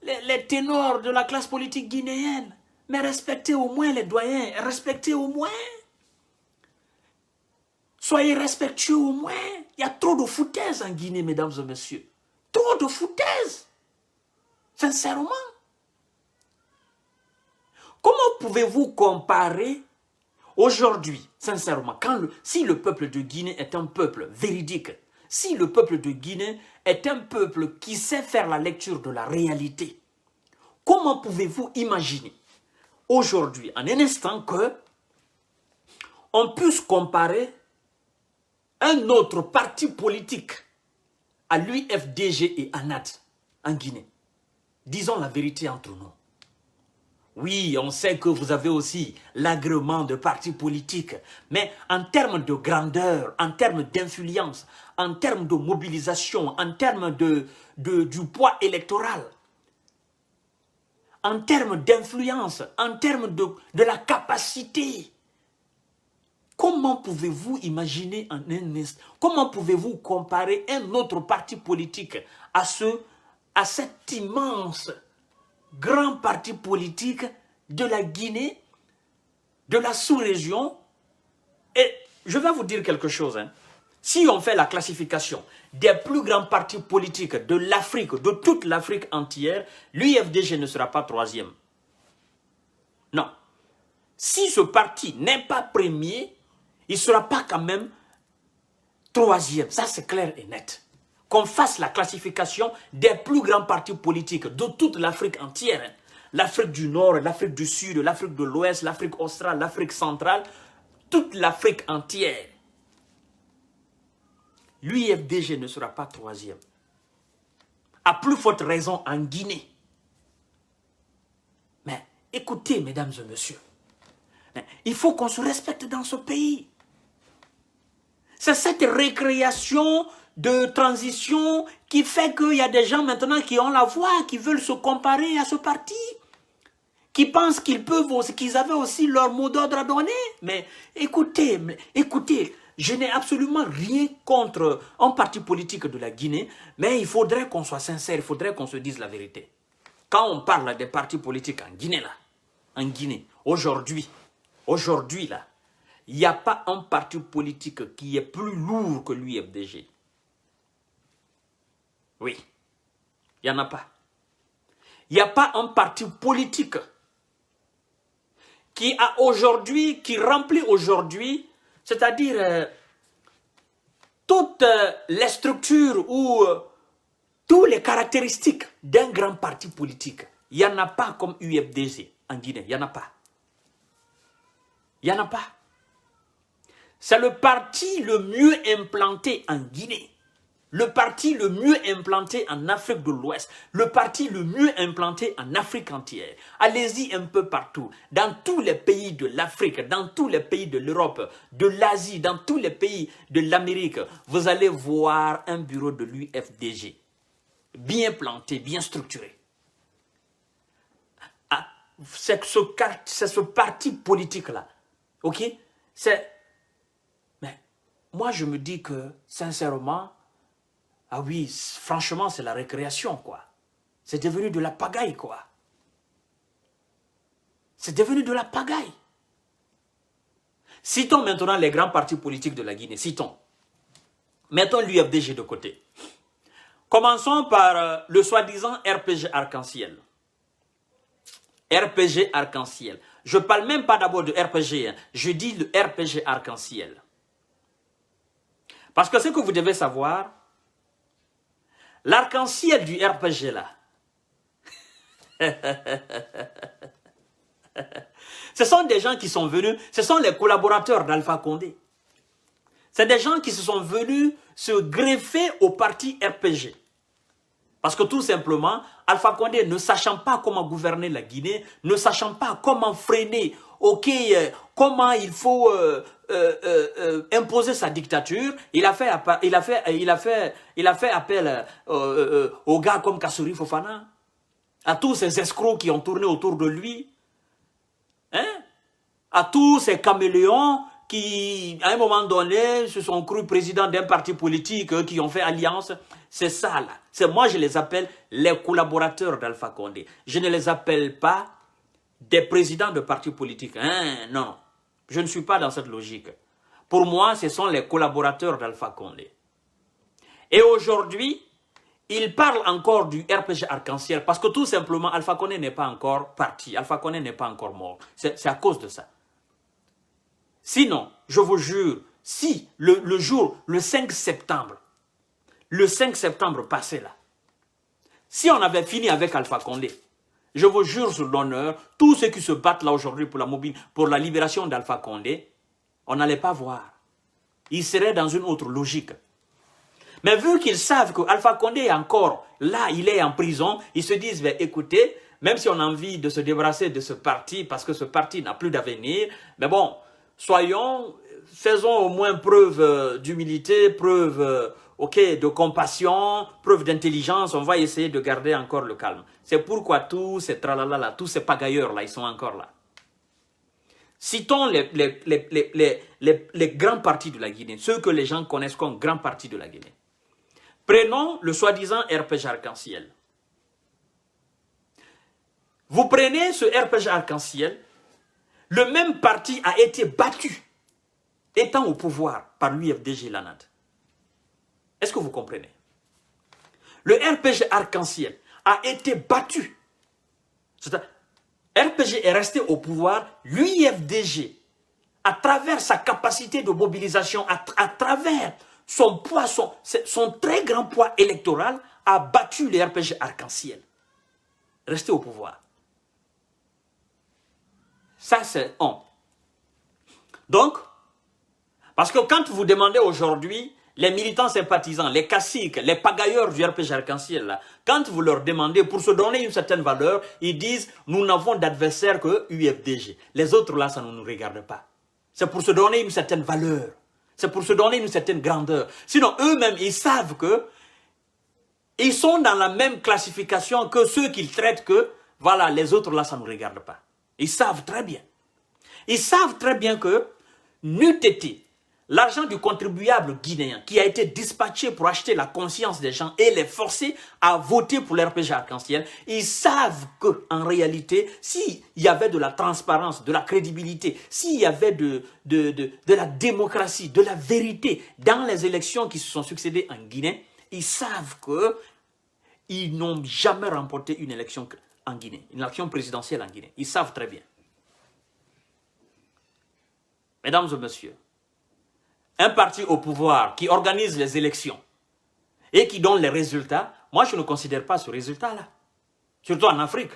les ténors de la classe politique guinéenne. Mais respectez au moins les doyens, respectez au moins. Soyez respectueux au moins. Il y a trop de foutaises en Guinée, mesdames et messieurs. Trop de foutaises. Sincèrement. Comment pouvez-vous comparer aujourd'hui, sincèrement, si le peuple de Guinée est un peuple véridique, si le peuple de Guinée est un peuple qui sait faire la lecture de la réalité, comment pouvez-vous imaginer aujourd'hui, en un instant, que on puisse comparer un autre parti politique à l'UFDG et ANAD en Guinée? Disons la vérité entre nous. Oui, on sait que vous avez aussi l'agrément de partis politiques, mais en termes de grandeur, en termes d'influence, en termes de mobilisation, en termes du poids électoral, en termes d'influence, en termes de la capacité, comment pouvez-vous imaginer en un instant, comment pouvez-vous comparer un autre parti politique à cet immense grand parti politique de la Guinée, de la sous-région? Et je vais vous dire quelque chose. Si on fait la classification des plus grands partis politiques de l'Afrique, de toute l'Afrique entière, l'UFDG ne sera pas troisième. Non. Si ce parti n'est pas premier, il ne sera pas quand même troisième. Ça, c'est clair et net. Qu'on fasse la classification des plus grands partis politiques de toute l'Afrique entière. L'Afrique du Nord, l'Afrique du Sud, l'Afrique de l'Ouest, l'Afrique australe, l'Afrique centrale, toute l'Afrique entière. L'UFDG ne sera pas troisième. À plus forte raison en Guinée. Mais écoutez, mesdames et messieurs, il faut qu'on se respecte dans ce pays. C'est cette récréation de transition qui fait qu'il y a des gens maintenant qui ont la voix, qui veulent se comparer à ce parti, qui pensent qu'ils peuvent aussi, qu'ils avaient aussi leur mot d'ordre à donner. Mais écoutez, je n'ai absolument rien contre un parti politique de la Guinée, mais il faudrait qu'on soit sincère, il faudrait qu'on se dise la vérité. Quand on parle des partis politiques en Guinée, aujourd'hui, là, il n'y a pas un parti politique qui est plus lourd que l'UFDG. Oui, il n'y en a pas. Il n'y a pas un parti politique qui remplit aujourd'hui, c'est-à-dire toutes les structures ou toutes les caractéristiques d'un grand parti politique. Il n'y en a pas comme UFDG en Guinée, il n'y en a pas. Il n'y en a pas. C'est le parti le mieux implanté en Guinée. Le parti le mieux implanté en Afrique de l'Ouest, le parti le mieux implanté en Afrique entière. Allez-y un peu partout, dans tous les pays de l'Afrique, dans tous les pays de l'Europe, de l'Asie, dans tous les pays de l'Amérique, vous allez voir un bureau de l'UFDG, bien planté, bien structuré. Ah, c'est ce parti politique-là, ok? Mais moi je me dis que, sincèrement, ah oui, franchement, c'est la récréation, quoi. C'est devenu de la pagaille, quoi. C'est devenu de la pagaille. Citons maintenant les grands partis politiques de la Guinée, citons. Mettons l'UFDG de côté. Commençons par le soi-disant RPG Arc-en-Ciel. RPG Arc-en-Ciel. Je ne parle même pas d'abord de RPG, je dis le RPG Arc-en-Ciel. Parce que ce que vous devez savoir, l'arc-en-ciel du RPG là, ce sont des gens qui sont venus, ce sont les collaborateurs d'Alpha Condé. C'est des gens qui se sont venus se greffer au parti RPG. Parce que tout simplement, Alpha Condé, ne sachant pas comment gouverner la Guinée, ne sachant pas comment freiner, comment il faut imposer sa dictature, il a fait appel aux gars comme Kassouri Fofana, à tous ces escrocs qui ont tourné autour de lui, hein, à tous ces caméléons qui, à un moment donné, se sont crus présidents d'un parti politique, qui ont fait alliance. C'est ça, là. Moi, je les appelle les collaborateurs d'Alpha Condé. Je ne les appelle pas des présidents de partis politiques. Hein? Non, je ne suis pas dans cette logique. Pour moi, ce sont les collaborateurs d'Alpha Condé. Et aujourd'hui, ils parlent encore du RPG Arc-en-Ciel parce que tout simplement, Alpha Condé n'est pas encore parti. Alpha Condé n'est pas encore mort. C'est à cause de ça. Sinon, je vous jure, si le 5 septembre, le 5 septembre passé là, si on avait fini avec Alpha Condé, je vous jure sur l'honneur, tous ceux qui se battent là aujourd'hui pour la libération d'Alpha Condé, on n'allait pas voir. Ils seraient dans une autre logique. Mais vu qu'ils savent que Alpha Condé est encore là, il est en prison, ils se disent, ben, écoutez, même si on a envie de se débarrasser de ce parti, parce que ce parti n'a plus d'avenir, mais bon, faisons au moins preuve d'humilité, preuve de compassion, preuve d'intelligence, on va essayer de garder encore le calme. C'est pourquoi tous ces tralala là, tous ces pagailleurs là, ils sont encore là. Citons les grands partis de la Guinée, ceux que les gens connaissent comme grands partis de la Guinée. Prenons le soi-disant RPG Arc-en-Ciel. Vous prenez ce RPG Arc-en-Ciel, le même parti a été battu, étant au pouvoir par l'UFDG Lanad. Est-ce que vous comprenez? Le RPG Arc-en-Ciel a été battu. RPG est resté au pouvoir, l'UFDG, à travers sa capacité de mobilisation, à travers son poids, son très grand poids électoral, a battu le RPG Arc-en-Ciel. Resté au pouvoir. Ça, c'est on. Donc, parce que quand vous demandez aujourd'hui, les militants sympathisants, les caciques, les pagailleurs du RPG Arc-en-Ciel, quand vous leur demandez pour se donner une certaine valeur, ils disent « nous n'avons d'adversaire que UFDG ». Les autres là, ça ne nous regarde pas. C'est pour se donner une certaine valeur. C'est pour se donner une certaine grandeur. Sinon, eux-mêmes, ils savent que ils sont dans la même classification que ceux qu'ils traitent que, voilà, les autres là, ça ne nous regarde pas. Ils savent très bien. Ils savent très bien que n'eût été l'argent du contribuable guinéen qui a été dispatché pour acheter la conscience des gens et les forcer à voter pour l'RPG Arc-en-Ciel, ils savent qu'en réalité, s'il y avait de la transparence, de la crédibilité, s'il y avait de la démocratie, de la vérité dans les élections qui se sont succédées en Guinée, ils savent qu'ils n'ont jamais remporté une élection en Guinée, une élection présidentielle en Guinée. Ils savent très bien. Mesdames et messieurs, un parti au pouvoir qui organise les élections et qui donne les résultats, moi je ne considère pas ce résultat-là. Surtout en Afrique.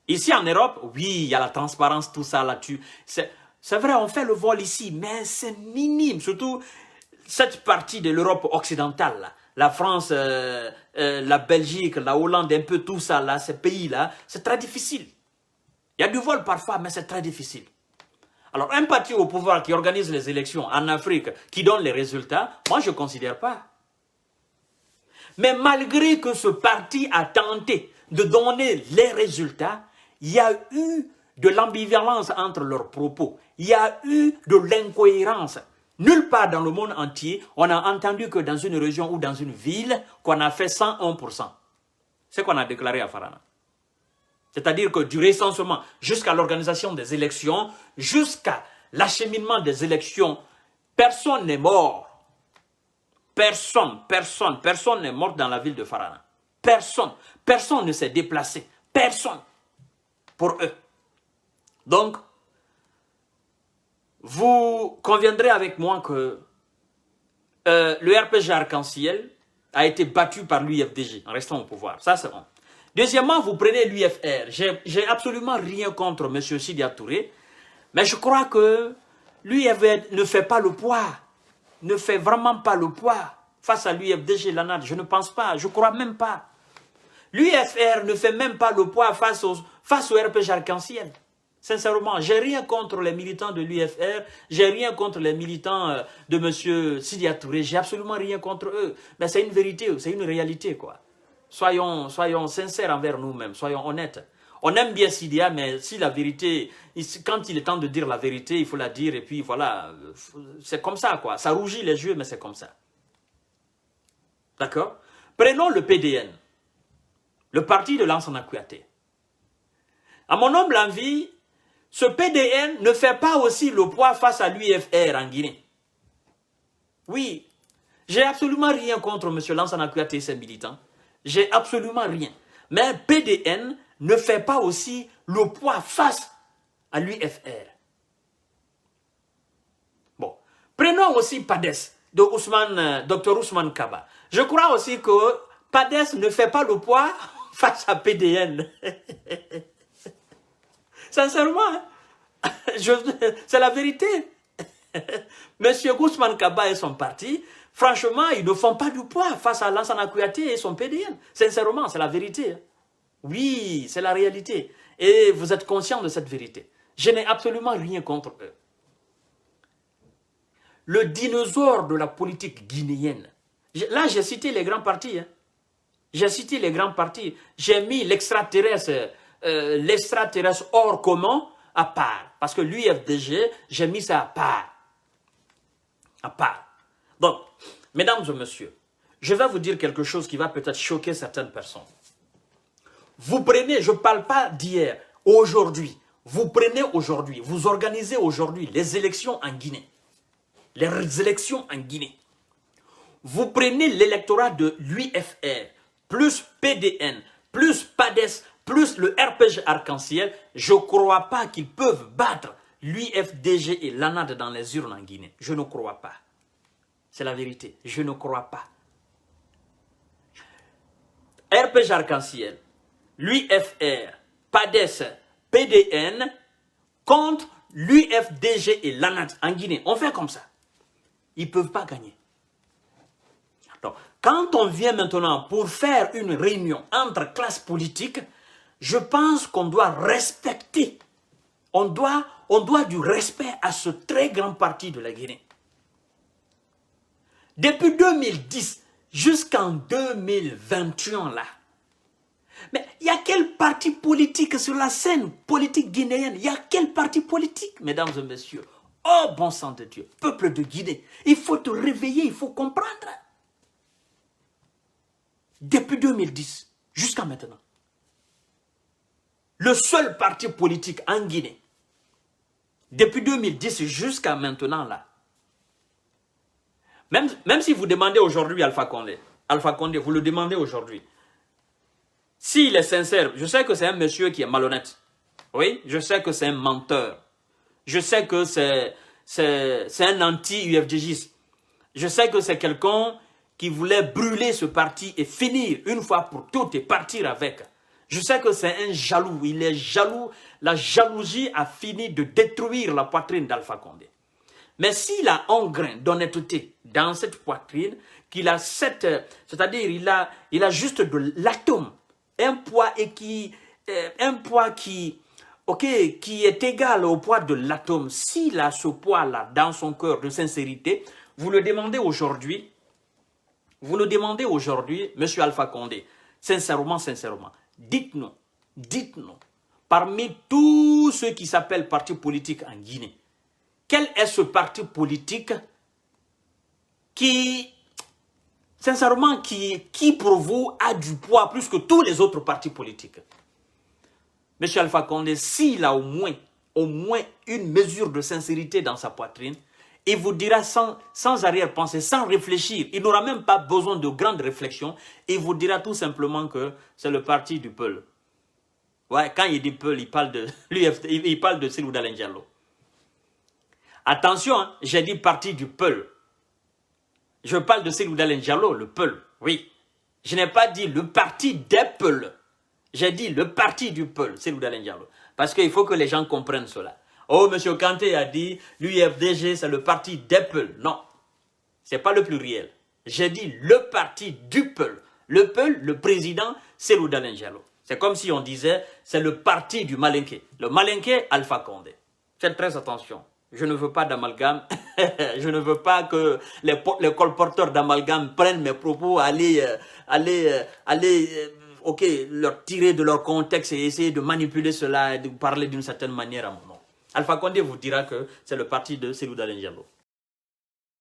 Ici en Europe, oui, il y a la transparence, tout ça là-dessus. C'est vrai, on fait le vol ici, mais c'est minime. Surtout cette partie de l'Europe occidentale, là. La France, la Belgique, la Hollande, un peu tout ça, là, ces pays-là, c'est très difficile. Il y a du vol parfois, mais c'est très difficile. Alors, un parti au pouvoir qui organise les élections en Afrique, qui donne les résultats, moi, je ne considère pas. Mais malgré que ce parti a tenté de donner les résultats, il y a eu de l'ambivalence entre leurs propos. Il y a eu de l'incohérence. Nulle part dans le monde entier, on a entendu que dans une région ou dans une ville, qu'on a fait 101%. C'est ce qu'on a déclaré à Farana. C'est-à-dire que du recensement jusqu'à l'organisation des élections, jusqu'à l'acheminement des élections, personne n'est mort. Personne n'est mort dans la ville de Farana. Personne ne s'est déplacé. Personne. Pour eux. Donc, vous conviendrez avec moi que le RPG Arc-en-Ciel a été battu par l'UFDG en restant au pouvoir. Ça, c'est bon. Deuxièmement, vous prenez l'UFR. J'ai absolument rien contre M. Sidia Touré, mais je crois que l'UFR ne fait pas le poids, ne fait vraiment pas le poids face à l'UFDG Lanad. Je ne pense pas, je ne crois même pas. L'UFR ne fait même pas le poids face au RPG Arc-en-Ciel. Sincèrement, j'ai rien contre les militants de l'UFR, j'ai rien contre les militants de M. Sidia Touré, j'ai absolument rien contre eux. Mais c'est une vérité, c'est une réalité, quoi. Soyons sincères envers nous-mêmes, soyons honnêtes. On aime bien Sidia, mais si la vérité, quand il est temps de dire la vérité, il faut la dire, et puis voilà, c'est comme ça, quoi. Ça rougit les yeux, mais c'est comme ça. D'accord? Prenons le PDN, le parti de Lansana Kouyaté. À mon humble envie, ce PDN ne fait pas aussi le poids face à l'UFR en Guinée. Oui, j'ai absolument rien contre M. Lansana Kouyaté et ses militants. J'ai absolument rien. Mais PDN ne fait pas aussi le poids face à l'UFR. Bon, prenons aussi PADES de Dr Ousmane Kaba. Je crois aussi que PADES ne fait pas le poids face à PDN. Sincèrement, c'est la vérité. Monsieur Ousmane Kaba et son parti, franchement, ils ne font pas du poids face à Lansana Kouyaté et son PDN. Sincèrement, c'est la vérité. Oui, c'est la réalité. Et vous êtes conscient de cette vérité. Je n'ai absolument rien contre eux. Le dinosaure de la politique guinéenne. Là, j'ai cité les grands partis. Hein. J'ai cité les grands partis. J'ai mis l'extraterrestre hors commun à part. Parce que l'UFDG, j'ai mis ça à part. À part. Donc, mesdames et messieurs, je vais vous dire quelque chose qui va peut-être choquer certaines personnes. Vous prenez, je ne parle pas d'hier, aujourd'hui. Vous prenez aujourd'hui, vous organisez aujourd'hui les élections en Guinée. Les élections en Guinée. Vous prenez l'électorat de l'UFR, plus PDN, plus PADES, plus le RPG Arc-en-Ciel. Je ne crois pas qu'ils peuvent battre l'UFDG et l'ANAD dans les urnes en Guinée. Je ne crois pas. C'est la vérité. Je ne crois pas. RPG Arc-en-Ciel, l'UFR, PADES, PDN contre l'UFDG et l'ANAD en Guinée. On fait comme ça. Ils ne peuvent pas gagner. Donc, quand on vient maintenant pour faire une réunion entre classes politiques, je pense qu'on doit respecter, on doit du respect à ce très grand parti de la Guinée. Depuis 2010 jusqu'en 2021 là, mais il y a quel parti politique sur la scène politique guinéenne? Il y a quel parti politique, mesdames et messieurs? Oh, bon sang de Dieu, peuple de Guinée, il faut te réveiller, il faut comprendre. Depuis 2010 jusqu'à maintenant, le seul parti politique en Guinée, depuis 2010 jusqu'à maintenant là, même si vous demandez aujourd'hui Alpha Condé, vous le demandez aujourd'hui, s'il est sincère, je sais que c'est un monsieur qui est malhonnête. Oui, je sais que c'est un menteur. Je sais que c'est un anti-UFDGiste. Je sais que c'est quelqu'un qui voulait brûler ce parti et finir une fois pour toutes et partir avec. Je sais que c'est un jaloux. Il est jaloux. La jalousie a fini de détruire la poitrine d'Alpha Condé. Mais s'il a un grain d'honnêteté dans cette poitrine, qu'il a c'est-à-dire il a juste de l'atome, un poids qui est égal au poids de l'atome. S'il a ce poids-là dans son cœur de sincérité, vous le demandez aujourd'hui, monsieur Alpha Condé, sincèrement, dites-nous, parmi tous ceux qui s'appellent partis politiques en Guinée, quel est ce parti politique qui, sincèrement, qui pour vous a du poids plus que tous les autres partis politiques? Monsieur Alpha Condé, s'il a au moins une mesure de sincérité dans sa poitrine, il vous dira sans arrière-pensée, sans réfléchir, il n'aura même pas besoin de grandes réflexions, il vous dira tout simplement que c'est le parti du peuple. Ouais, quand il dit peuple, il parle de l'UFD, il parle de Cellou Dalein Diallo. Attention, hein, j'ai dit parti du peuple. Je parle de Cellou Dalein Diallo, le peuple, oui. Je n'ai pas dit le parti des peuples. J'ai dit le parti du peuple, Cellou Dalein Diallo. Parce qu'il faut que les gens comprennent cela. Oh, M. Kanté a dit l'UFDG, c'est le parti des peuples. Non, ce n'est pas le pluriel. J'ai dit le parti du peuple. Le peuple, le président, Cellou Dalein Diallo. C'est comme si on disait, c'est le parti du Malinké. Le Malinké, Alpha Condé. Faites très attention. Je ne veux pas d'amalgame. Je ne veux pas que les colporteurs d'amalgame prennent mes propos, ok, leur tirer de leur contexte et essayer de manipuler cela et de parler d'une certaine manière à mon nom. Alpha Condé vous dira que c'est le parti de Cellou Dalein Diallo.